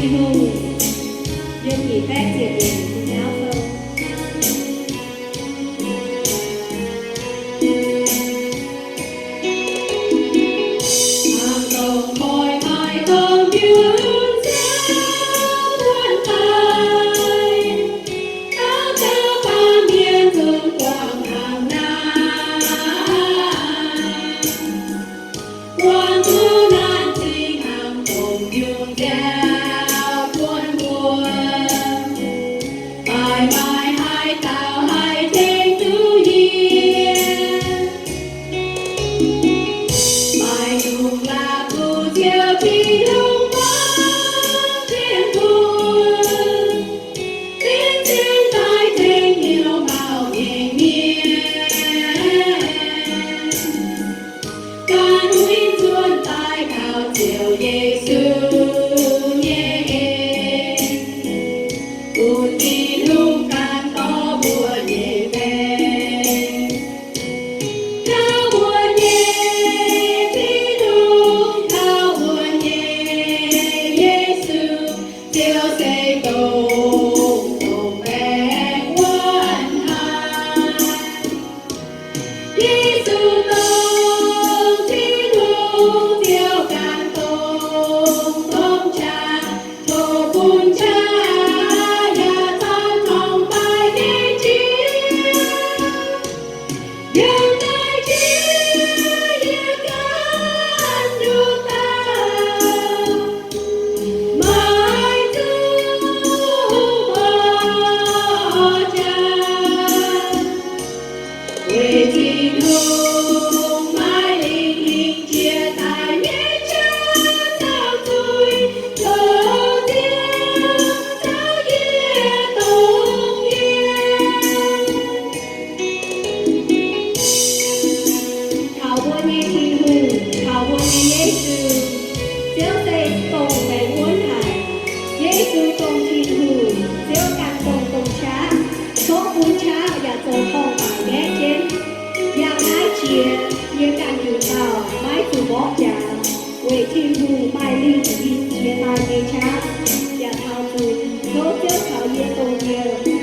Thiên Hùng dân nhị phép diệt điện áo sâu Thiên Hùng bài linh in chia tay nghe cha và thao tù số chết thảo dê tôn nhiều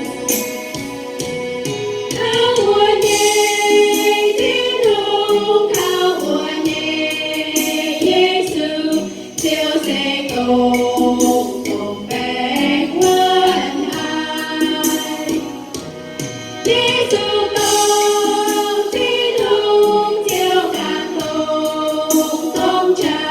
thao hùa nhé Thiên Hùng thao hùa nhé Giê-xu siêu sẽ cùng cùng bé quân ai Giê-xu tôn Thiên Hùng siêu càng tôn tôn cha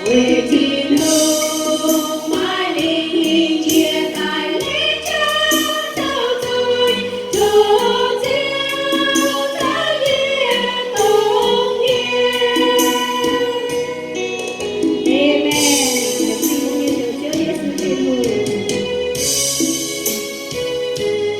We're